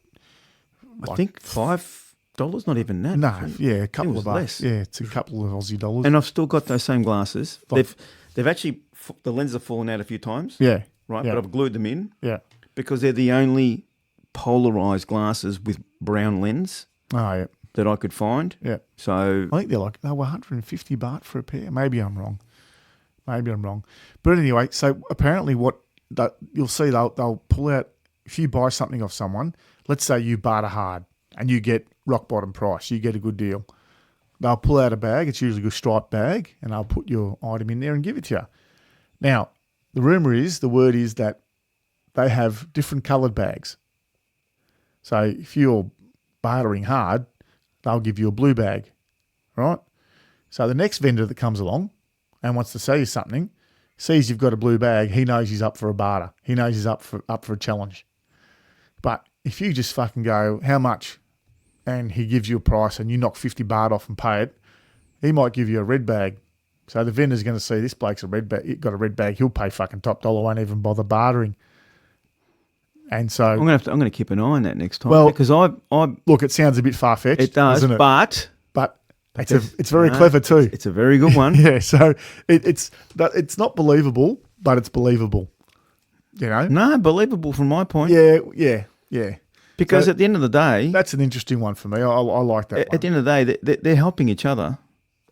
I think $5, not even that. No, a couple of bucks. Less. Yeah, it's a couple of Aussie dollars. And I've still got those same glasses. They've actually, the lenses have fallen out a few times. Yeah. Right, yeah. but I've glued them in. Yeah. Because they're the only polarized glasses with brown lens. Oh, yeah. That I could find. Yeah. So I think they were $150 for a pair. Maybe I'm wrong. But anyway, so apparently you'll see they'll pull out, if you buy something off someone, let's say you barter hard and you get rock bottom price, you get a good deal. They'll pull out a bag, it's usually a striped bag, and they'll put your item in there and give it to you. Now, the word is that they have different coloured bags. So if you're bartering hard, they'll give you a blue bag, right? So the next vendor that comes along and wants to sell you something, sees you've got a blue bag, he knows he's up for a barter. He knows he's up for a challenge. But if you just fucking go, how much? And he gives you a price and you knock 50 baht off and pay it, he might give you a red bag. So the vendor's going to see this bloke's got a red bag, he'll pay fucking top dollar, won't even bother bartering. And so I'm going to keep an eye on that next time. Well, because I look, it sounds a bit far fetched. It does, doesn't it? but it's very clever too. It's a very good one. Yeah, so it's not believable, but it's believable. No, believable from my point. Yeah. Because So at the end of the day, that's an interesting one for me. I like that. at the end of the day, they're helping each other.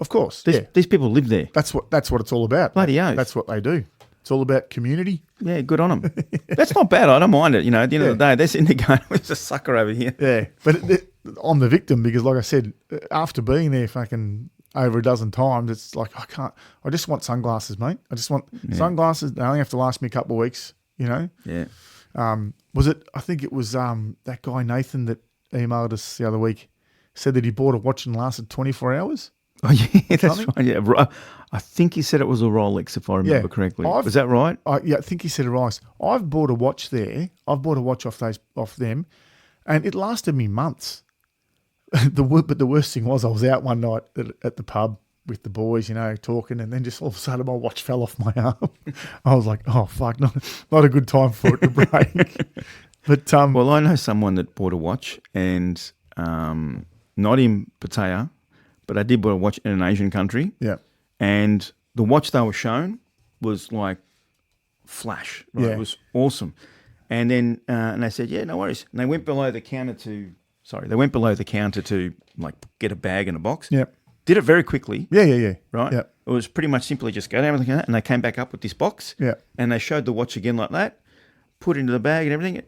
Of course, These people live there. That's what it's all about. Bloody oath. That's what they do. It's all about community. Yeah, good on them. That's not bad. I don't mind it. At the end of the day, they're sitting there going, "There's a sucker over here." Yeah, but I'm the victim because, like I said, after being there fucking over a dozen times, it's like I just want sunglasses, mate. I just want sunglasses. They only have to last me a couple of weeks. Yeah. Was it? I think it was that guy Nathan that emailed us the other week. Said that he bought a watch and lasted 24 hours. Oh yeah, that's right. Yeah, I think he said it was a Rolex, if I remember correctly. Was that right? I think he said it right. I've bought a watch there. I've bought a watch off them, and it lasted me months. But the worst thing was I was out one night at the pub with the boys, talking, and then just all of a sudden my watch fell off my arm. I was like, oh fuck, not a good time for it to break. But well, I know someone that bought a watch, and not in Pattaya, but I did buy a watch in an Asian country. Yeah. And the watch they were shown was like flash. Right? Yeah. It was awesome. And then and they said, yeah, no worries. And they went below the counter to like get a bag and a box. Yeah. Did it very quickly. Yeah. Right? Yeah. It was pretty much simply just go down with the counter, and they came back up with this box. Yeah. And they showed the watch again like that, put it into the bag and everything.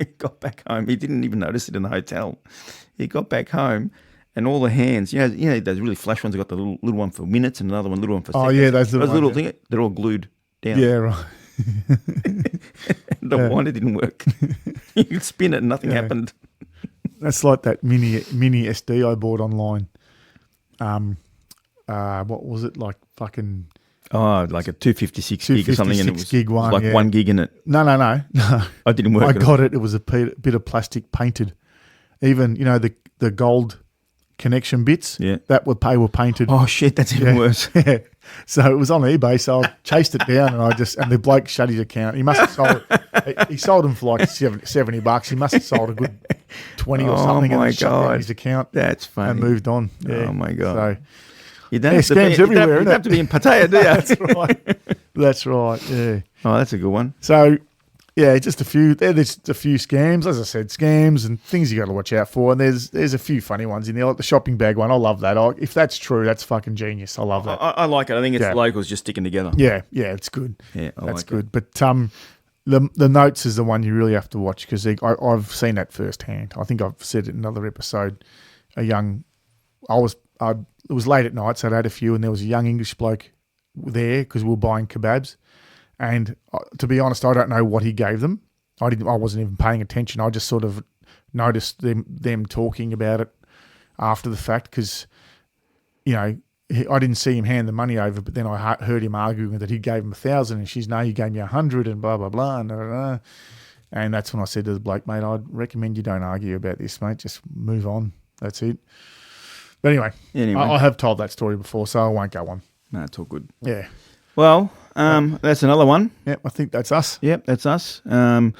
He got back home. He didn't even notice it in the hotel. He got back home. And all the hands, those really flash ones. Have got the little one for minutes and another little one for seconds. Oh yeah, those little things. They're all glued down. Yeah, right. The winder didn't work. You could spin it and nothing happened. That's like that mini SD I bought online. What was it, like fucking Oh, like a 256 gig or something, and it was, 256 gig one, like yeah. 1 gig in it. No. I didn't work. I it. got it. It was a bit of plastic painted. Even, the gold connection bits Yeah. that were painted. Oh shit, that's even worse. Yeah. So it was on eBay. So I chased it down, and the bloke shut his account. He must have sold it. He sold them for like $70. He must have sold a good 20 or something. Oh my and shut down God. his account. That's funny. And moved on. Yeah. Oh my God. So You don't Yeah, have to be, scams you don't- everywhere, you innit? don't have to be in Pattaya, do you? that's right. That's right. Yeah. Oh, that's a good one. So, yeah, just a few. There's a few scams, as I said, scams and things you got to watch out for. And there's a few funny ones in there, like the shopping bag one. I love that. If that's true, that's fucking genius. I love that. I like it. I think it's Yeah. locals just sticking together. Yeah, it's good. Yeah, I That's like good. But the notes is the one you really have to watch because I've seen that firsthand. I think I've said it in another episode. It was late at night, so I had a few, and there was a young English bloke there because we were buying kebabs. And to be honest, I don't know what he gave them. I wasn't even paying attention. I just sort of noticed them talking about it after the fact because, I didn't see him hand the money over, but then I heard him arguing that he gave him 1,000, and she's, no, you gave me 100, and blah blah blah, and blah, blah, blah. And that's when I said to the bloke, mate, I'd recommend you don't argue about this, mate. Just move on. That's it. But anyway. I have told that story before, so I won't go on. No, it's all good. Yeah. Well, that's another one. Yeah, I think that's us. Yep, that's us. We're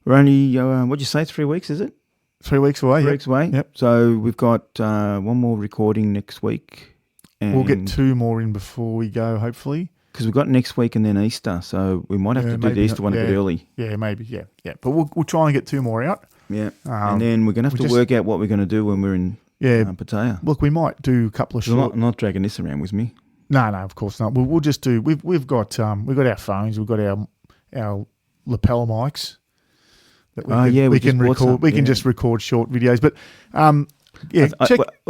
only, what'd you say, 3 weeks, is it? 3 weeks away. 3 weeks away. Yep. So we've got one more recording next week. And We'll get 2 more in before we go, hopefully. Because we've got next week and then Easter, so we might have to do the maybe Easter one a bit early. Yeah, maybe. Yeah. But we'll try and get 2 more out. Yeah. And then we're going to have to work out what we're going to do when we're in Pattaya. Look, we might do a couple of short. I'm not dragging this around with me. No, of course not. We'll just do. We've got our phones. We've got our lapel mics that we can record. We can just record short videos. But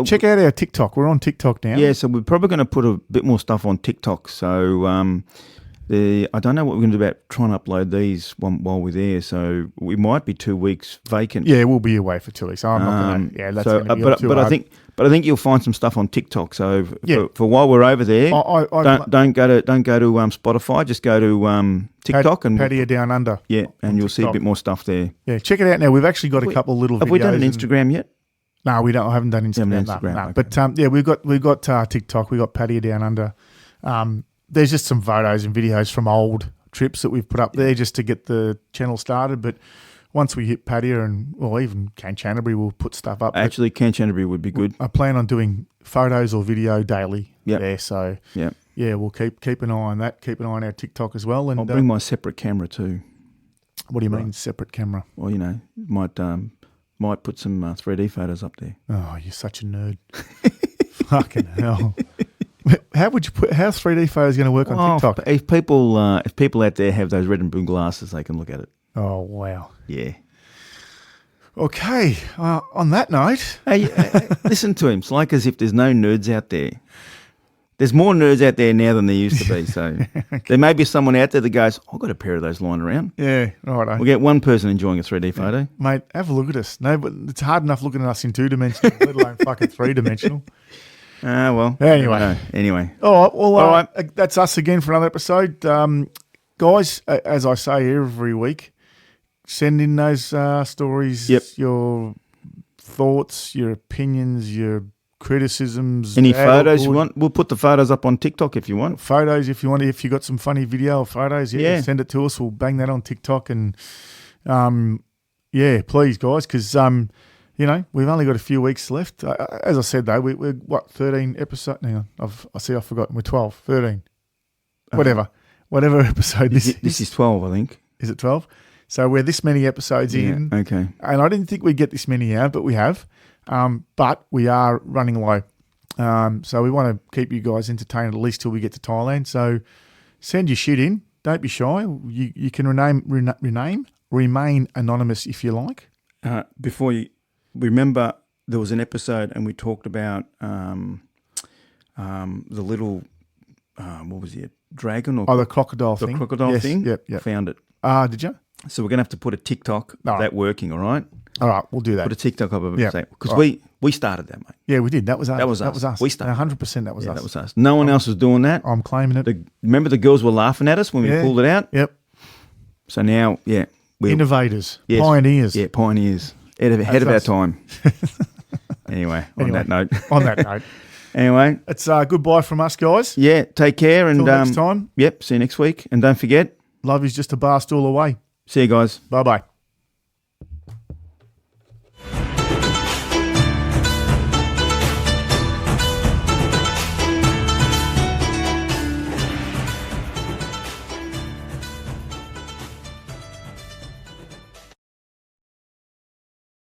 check out our TikTok. We're on TikTok now. Yeah, so we're probably going to put a bit more stuff on TikTok. So I don't know what we're going to do about trying to upload these while we're there. So we might be 2 weeks vacant. Yeah, we'll be away for 2 weeks. So I'm not going to. Yeah, that's going to be too hard. I think you'll find some stuff on TikTok. So for while we're over there, don't go to Spotify. Just go to TikTok and Pattaya Down Under. Yeah, and you'll see a bit more stuff there. Yeah, check it out now. We've actually got a couple of little videos. Have we done an Instagram yet? No, we don't. I haven't done Instagram. No. Okay. But we've got TikTok. We've got Pattaya Down Under. There's just some photos and videos from old trips that we've put up there just to get the channel started. But once we hit Pattaya and even Kanchanaburi, we'll put stuff up. Actually, Kanchanaburi would be good. I plan on doing photos or video daily there. So yeah, we'll keep an eye on that. Keep an eye on our TikTok as well. And I'll bring my separate camera too. What do you mean separate camera? Well, might put some 3D photos up there. Oh, you're such a nerd. Fucking hell. How's 3D photos going to work on TikTok? If people out there have those red and blue glasses, they can look at it. Oh, wow. Yeah. Okay. On that note. Hey, listen to him. It's like as if there's no nerds out there. There's more nerds out there now than there used to be. So there may be someone out there that goes, I've got a pair of those lying around. Yeah, right. We'll get one person enjoying a 3D photo. Mate, have a look at us. No, but it's hard enough looking at us in 2-dimensional, let alone fucking 3-dimensional. Well. Anyway. All right. Well, all right. That's us again for another episode. Guys, as I say every week, send in those stories, your thoughts, your opinions, your criticisms. Any photos you want? We'll put the photos up on TikTok if you want. Photos if you want. If you got some funny video or photos, send it to us. We'll bang that on TikTok. And, please, guys, because, we've only got a few weeks left. As I said, though, we're 13 episodes? Hang on. I've forgotten. We're 12, 13, whatever episode this is. This is 12, I think. Is it 12? So we're this many episodes in. Okay. And I didn't think we'd get this many out, but we have. But we are running low. So we want to keep you guys entertained at least till we get to Thailand. So send your shit in. Don't be shy. You can remain anonymous if you like. Before you remember, there was an episode and we talked about the little what was it? Dragon or the crocodile thing. The crocodile thing. Yep. Found it. Did you? So we're gonna have to put a TikTok of that working. All right. All right, we'll do that. Put a TikTok up of it. Yeah. Because All we started that, mate. Yeah, we did. That was us. That was That was us. us. We started. 100%. That was us. That was us. No one else was doing that. I'm claiming it. Remember the girls were laughing at us when we pulled it out? Yep. So now, we're Innovators, yes, pioneers. Yeah, pioneers. Ahead of our time. Anyway, on that note. On that note. Anyway. It's goodbye from us, guys. Yeah, take care. And Until next time. Yep, see you next week. And don't forget. Love is just a bar stool away. See you guys. Bye-bye.